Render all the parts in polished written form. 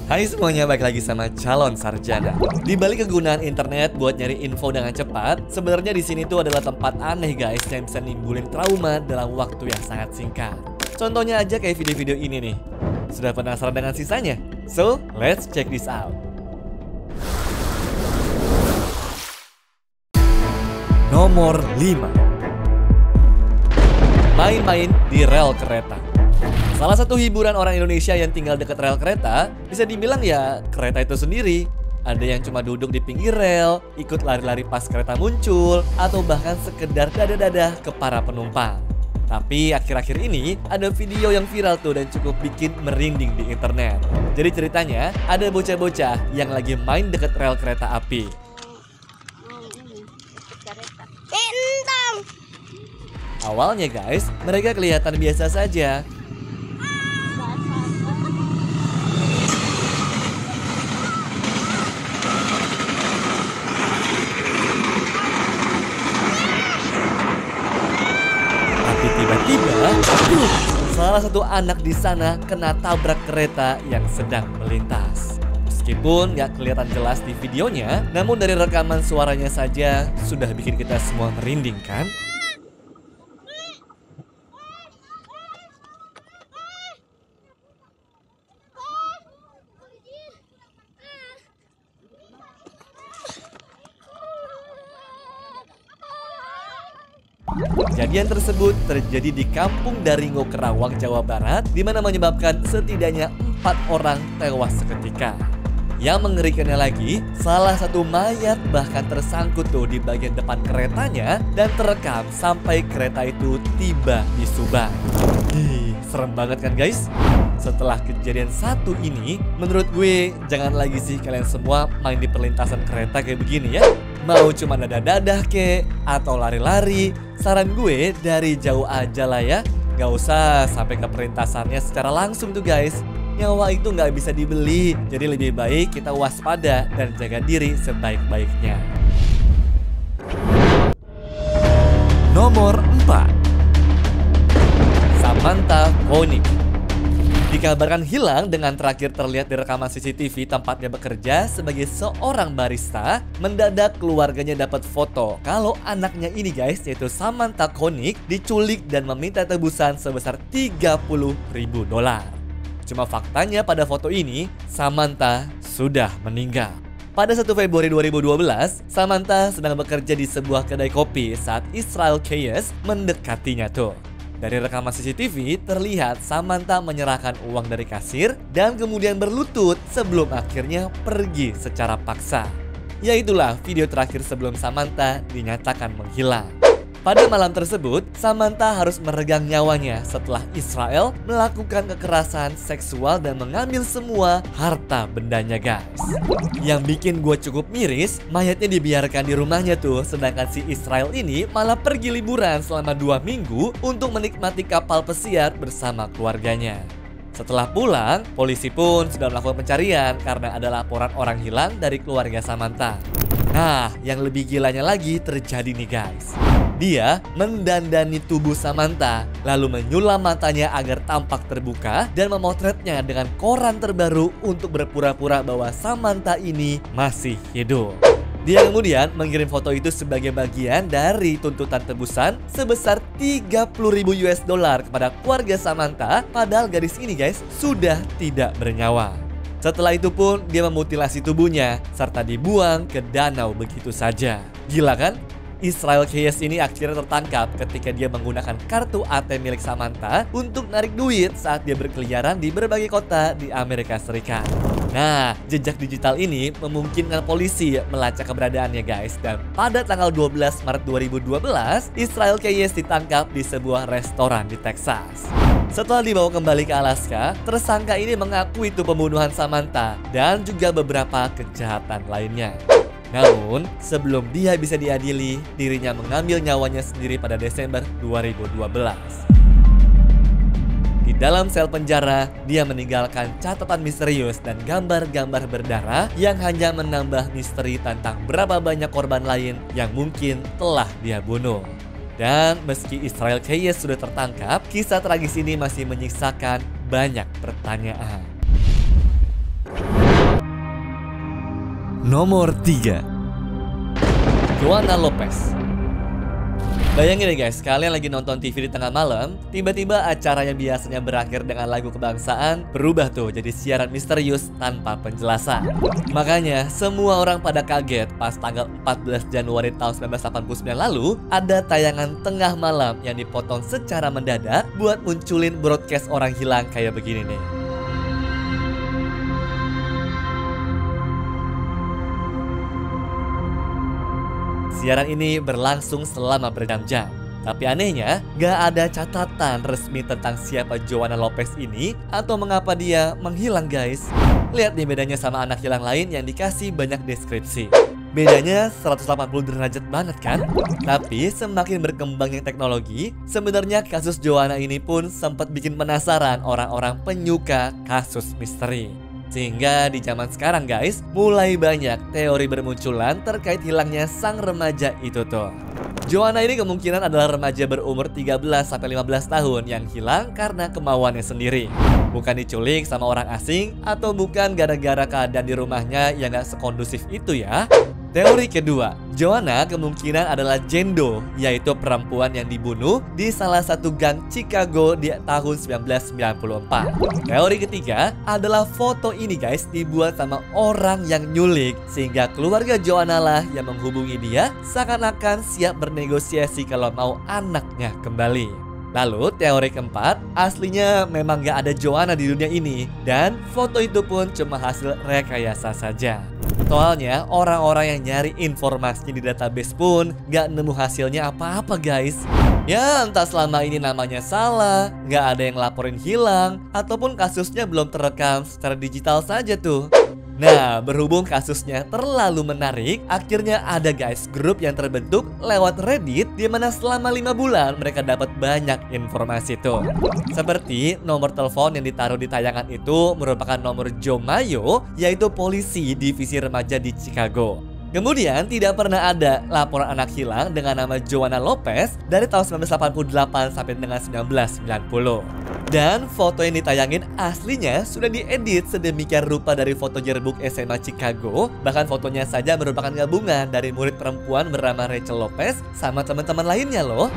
Hai semuanya, balik lagi sama Calon Sarjana. Di balik kegunaan internet buat nyari info dengan cepat, sebenarnya di sini tuh adalah tempat aneh guys yang bisa nimbulin trauma dalam waktu yang sangat singkat. Contohnya aja kayak video-video ini nih. Sudah penasaran dengan sisanya? So, let's check this out. Nomor 5. Main-main di rel kereta. Salah satu hiburan orang Indonesia yang tinggal dekat rel kereta, bisa dibilang ya kereta itu sendiri. Ada yang cuma duduk di pinggir rel, ikut lari-lari pas kereta muncul, atau bahkan sekedar dadah-dadah ke para penumpang. Tapi akhir-akhir ini ada video yang viral tuh dan cukup bikin merinding di internet. Jadi ceritanya ada bocah-bocah yang lagi main dekat rel kereta api. Awalnya guys, mereka kelihatan biasa saja. Tapi tiba-tiba, salah satu anak di sana kena tabrak kereta yang sedang melintas. Meskipun nggak kelihatan jelas di videonya, namun dari rekaman suaranya saja sudah bikin kita semua merinding kan? Kejadian tersebut terjadi di Kampung Daringo, Kerawang, Jawa Barat, di mana menyebabkan setidaknya 4 orang tewas seketika. Yang mengerikannya lagi, salah satu mayat bahkan tersangkut tuh di bagian depan keretanya dan terekam sampai kereta itu tiba di Subang. Serem banget kan guys? Setelah kejadian satu ini, menurut gue jangan lagi sih kalian semua main di perlintasan kereta kayak begini ya. Mau cuma dadah-dadah kek atau lari-lari, saran gue dari jauh aja lah ya. Gak usah sampai ke perlintasannya secara langsung tuh guys. Nyawa itu nggak bisa dibeli, jadi lebih baik kita waspada dan jaga diri sebaik-baiknya. Nomor 4. Samantha Koenig dikabarkan hilang dengan terakhir terlihat di rekaman CCTV tempatnya bekerja sebagai seorang barista. Mendadak keluarganya dapat foto kalau anaknya ini guys, yaitu Samantha Koenig, diculik dan meminta tebusan sebesar $30.000. Cuma faktanya pada foto ini, Samantha sudah meninggal. Pada 1 Februari 2012, Samantha sedang bekerja di sebuah kedai kopi saat Israel Keyes mendekatinya tuh. Dari rekaman CCTV terlihat Samantha menyerahkan uang dari kasir dan kemudian berlutut sebelum akhirnya pergi secara paksa. Ya itulah video terakhir sebelum Samantha dinyatakan menghilang. Pada malam tersebut, Samantha harus meregang nyawanya setelah Israel melakukan kekerasan seksual dan mengambil semua harta bendanya guys. Yang bikin gue cukup miris, mayatnya dibiarkan di rumahnya tuh, sedangkan si Israel ini malah pergi liburan selama 2 minggu untuk menikmati kapal pesiar bersama keluarganya. Setelah pulang, polisi pun sudah melakukan pencarian karena ada laporan orang hilang dari keluarga Samantha. Nah, yang lebih gilanya lagi terjadi nih guys. Dia mendandani tubuh Samantha, lalu menyulam matanya agar tampak terbuka dan memotretnya dengan koran terbaru untuk berpura-pura bahwa Samantha ini masih hidup. Dia kemudian mengirim foto itu sebagai bagian dari tuntutan tebusan sebesar $30.000 kepada keluarga Samantha, padahal gadis ini guys sudah tidak bernyawa. Setelah itu pun dia memutilasi tubuhnya serta dibuang ke danau begitu saja. Gila kan? Israel Keyes ini akhirnya tertangkap ketika dia menggunakan kartu ATM milik Samantha untuk narik duit saat dia berkeliaran di berbagai kota di Amerika Serikat. Nah, jejak digital ini memungkinkan polisi melacak keberadaannya guys. Dan pada tanggal 12 Maret 2012, Israel Keyes ditangkap di sebuah restoran di Texas. Setelah dibawa kembali ke Alaska, tersangka ini mengaku itu pembunuhan Samantha dan juga beberapa kejahatan lainnya. Namun, sebelum dia bisa diadili, dirinya mengambil nyawanya sendiri pada Desember 2012. Di dalam sel penjara, dia meninggalkan catatan misterius dan gambar-gambar berdarah yang hanya menambah misteri tentang berapa banyak korban lain yang mungkin telah dia bunuh. Dan meski Israel Keyes sudah tertangkap, kisah tragis ini masih menyisakan banyak pertanyaan. Nomor 3, Joanna Lopez. Bayangin deh guys, kalian lagi nonton TV di tengah malam, tiba-tiba acara yang biasanya berakhir dengan lagu kebangsaan berubah tuh jadi siaran misterius tanpa penjelasan. Makanya semua orang pada kaget pas tanggal 14 Januari tahun 1989 lalu ada tayangan tengah malam yang dipotong secara mendadak buat munculin broadcast orang hilang kayak begini nih. Siaran ini berlangsung selama berjam-jam. Tapi anehnya, gak ada catatan resmi tentang siapa Joanna Lopez ini atau mengapa dia menghilang guys. Lihat nih bedanya sama anak hilang lain yang dikasih banyak deskripsi. Bedanya 180 derajat banget kan? Tapi semakin berkembangnya teknologi, sebenarnya kasus Joanna ini pun sempat bikin penasaran orang-orang penyuka kasus misteri. Sehingga di zaman sekarang guys, mulai banyak teori bermunculan terkait hilangnya sang remaja itu tuh. Joanna ini kemungkinan adalah remaja berumur 13-15 tahun yang hilang karena kemauannya sendiri. Bukan diculik sama orang asing atau bukan gara-gara keadaan di rumahnya yang gak sekondusif itu ya. Teori kedua, Joanna kemungkinan adalah Jendo, yaitu perempuan yang dibunuh di salah satu gang Chicago di tahun 1994. Teori ketiga adalah foto ini guys dibuat sama orang yang nyulik, sehingga keluarga Joanna lah yang menghubungi dia seakan-akan siap bernegosiasi kalau mau anaknya kembali. Lalu teori keempat, aslinya memang gak ada Joanna di dunia ini dan foto itu pun cuma hasil rekayasa saja. Soalnya orang-orang yang nyari informasi di database pun gak nemu hasilnya apa-apa guys. Ya entah selama ini namanya salah, gak ada yang laporin hilang, ataupun kasusnya belum terekam secara digital saja tuh. Nah, berhubung kasusnya terlalu menarik, akhirnya ada guys grup yang terbentuk lewat Reddit di mana selama 5 bulan mereka dapat banyak informasi tuh. Seperti nomor telepon yang ditaruh di tayangan itu merupakan nomor Joe Mayo, yaitu polisi divisi remaja di Chicago. Kemudian tidak pernah ada laporan anak hilang dengan nama Joanna Lopez dari tahun 1988 sampai dengan 1990. Dan foto yang ditayangin aslinya sudah diedit sedemikian rupa dari foto yearbook SMA Chicago. Bahkan fotonya saja merupakan gabungan dari murid perempuan bernama Rachel Lopez sama teman-teman lainnya loh.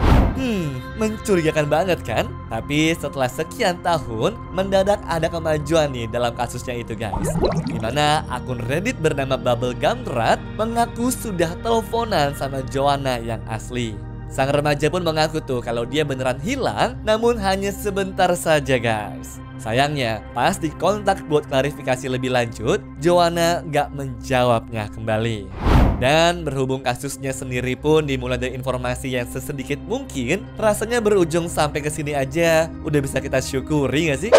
Mencurigakan banget kan? Tapi setelah sekian tahun, mendadak ada kemajuan nih dalam kasusnya itu guys. Dimana akun Reddit bernama Bubblegum Rat mengaku sudah teleponan sama Joanna yang asli. Sang remaja pun mengaku tuh kalau dia beneran hilang, namun hanya sebentar saja guys. Sayangnya, pas dikontak buat klarifikasi lebih lanjut, Joanna gak menjawabnya kembali. Dan berhubung kasusnya sendiri pun dimulai dari informasi yang sesedikit mungkin, rasanya berujung sampai ke sini aja udah bisa kita syukuri gak sih?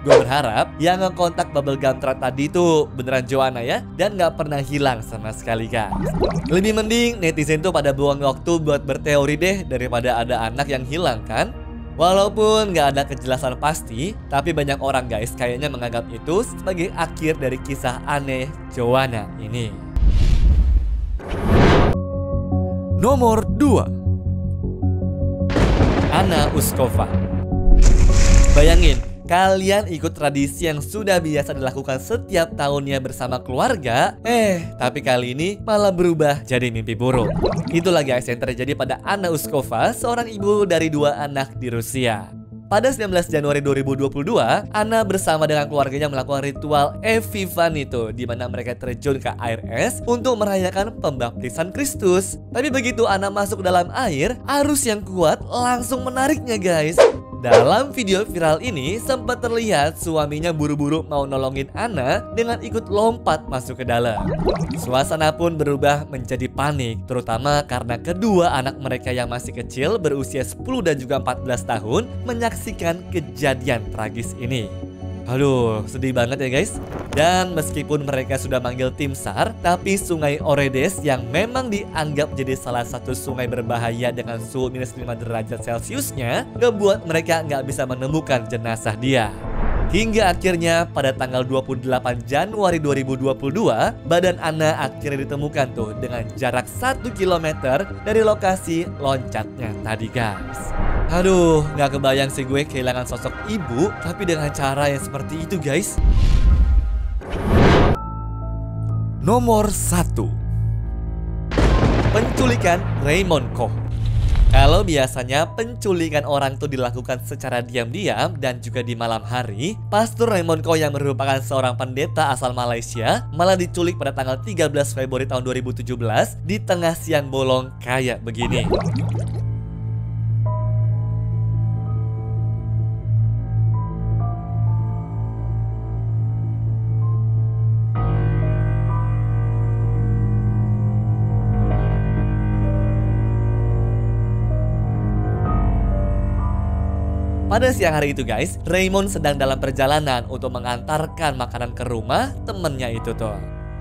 Gue berharap yang ngekontak Bubblegum Rat tadi tuh beneran Joanna ya, dan gak pernah hilang sama sekali guys. Lebih mending netizen tuh pada buang waktu buat berteori deh daripada ada anak yang hilang kan. Walaupun gak ada kejelasan pasti, tapi banyak orang guys kayaknya menganggap itu sebagai akhir dari kisah aneh Joanna ini. Nomor 2, Anna Uskova. Bayangin, kalian ikut tradisi yang sudah biasa dilakukan setiap tahunnya bersama keluarga, tapi kali ini malah berubah jadi mimpi buruk. Itulah guys yang terjadi pada Anna Uskova, seorang ibu dari 2 anak di Rusia. Pada 19 Januari 2022, Anna bersama dengan keluarganya melakukan ritual Epiphany itu, di mana mereka terjun ke air es untuk merayakan pembaptisan Kristus. Tapi begitu Anna masuk dalam air, arus yang kuat langsung menariknya guys. Dalam video viral ini sempat terlihat suaminya buru-buru mau nolongin Anna dengan ikut lompat masuk ke dalam. Suasana pun berubah menjadi panik, terutama karena kedua anak mereka yang masih kecil berusia 10 dan juga 14 tahun menyaksikan kejadian tragis ini. Aduh, sedih banget ya guys. Dan meskipun mereka sudah manggil tim SAR, tapi sungai Oredes yang memang dianggap jadi salah satu sungai berbahaya dengan suhu minus 5 derajat Celciusnya, ngebuat mereka nggak bisa menemukan jenazah dia. Hingga akhirnya pada tanggal 28 Januari 2022, badan Anna akhirnya ditemukan tuh dengan jarak 1 km dari lokasi loncatnya tadi guys. Aduh, gak kebayang sih gue kehilangan sosok ibu, tapi dengan cara yang seperti itu guys. Nomor 1. Penculikan Raymond Koh. Kalau biasanya penculikan orang itu dilakukan secara diam-diam dan juga di malam hari, Pastor Raymond Koh yang merupakan seorang pendeta asal Malaysia malah diculik pada tanggal 13 Februari tahun 2017 di tengah siang bolong kayak begini. Pada siang hari itu guys, Raymond sedang dalam perjalanan untuk mengantarkan makanan ke rumah temennya itu tuh.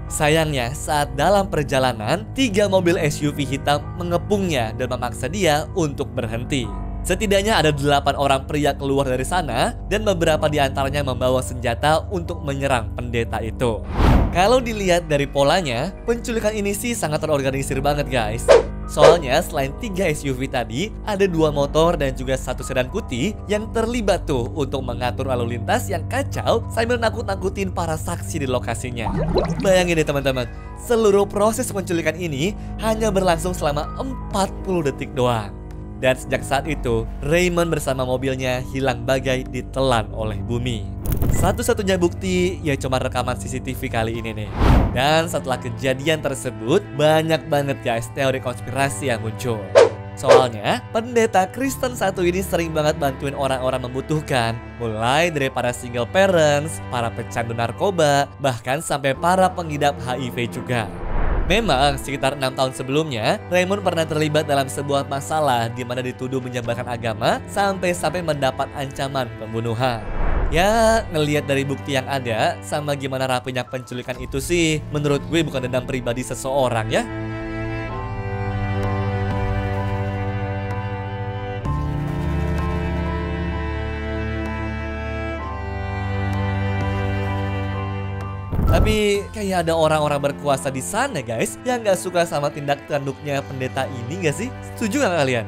Sayangnya saat dalam perjalanan, 3 mobil SUV hitam mengepungnya dan memaksa dia untuk berhenti. Setidaknya ada 8 orang pria keluar dari sana dan beberapa di antaranya membawa senjata untuk menyerang pendeta itu. Kalau dilihat dari polanya, penculikan ini sih sangat terorganisir banget guys. Soalnya selain 3 SUV tadi, ada 2 motor dan juga 1 sedan putih yang terlibat tuh untuk mengatur lalu lintas yang kacau sambil nakut-nakutin para saksi di lokasinya. Bayangin deh teman-teman, seluruh proses penculikan ini hanya berlangsung selama 40 detik doang. Dan sejak saat itu, Raymond bersama mobilnya hilang bagai ditelan oleh bumi. Satu-satunya bukti ya cuma rekaman CCTV kali ini nih. Dan setelah kejadian tersebut, banyak banget guys teori konspirasi yang muncul. Soalnya, pendeta Kristen satu ini sering banget bantuin orang-orang membutuhkan. Mulai dari para single parents, para pecandu narkoba, bahkan sampai para pengidap HIV juga. Memang sekitar 6 tahun sebelumnya, Raymond pernah terlibat dalam sebuah masalah di mana dituduh menyebarkan agama sampai mendapat ancaman pembunuhan. Ya, ngelihat dari bukti yang ada sama gimana rapinya penculikan itu sih, menurut gue bukan dendam pribadi seseorang ya. Tapi kayak ada orang-orang berkuasa di sana guys yang gak suka sama tindak tanduknya pendeta ini gak sih? Setuju gak kalian?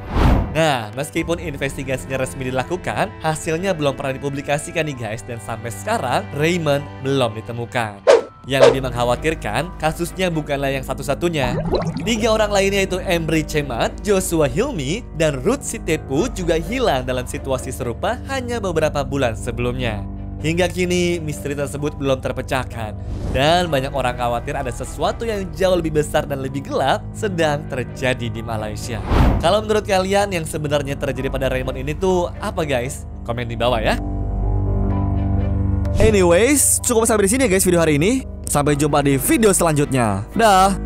Nah, meskipun investigasinya resmi dilakukan, hasilnya belum pernah dipublikasikan nih guys. Dan sampai sekarang, Raymond belum ditemukan. Yang lebih mengkhawatirkan, kasusnya bukanlah yang satu-satunya. 3 orang lainnya yaitu Embry Cemat, Joshua Hilmi, dan Ruth Sitepu juga hilang dalam situasi serupa hanya beberapa bulan sebelumnya. Hingga kini, misteri tersebut belum terpecahkan. Dan banyak orang khawatir ada sesuatu yang jauh lebih besar dan lebih gelap sedang terjadi di Malaysia. Kalau menurut kalian yang sebenarnya terjadi pada Raymond ini tuh apa guys? Komen di bawah ya. Anyways, cukup sampai di sini ya guys video hari ini. Sampai jumpa di video selanjutnya. Dah.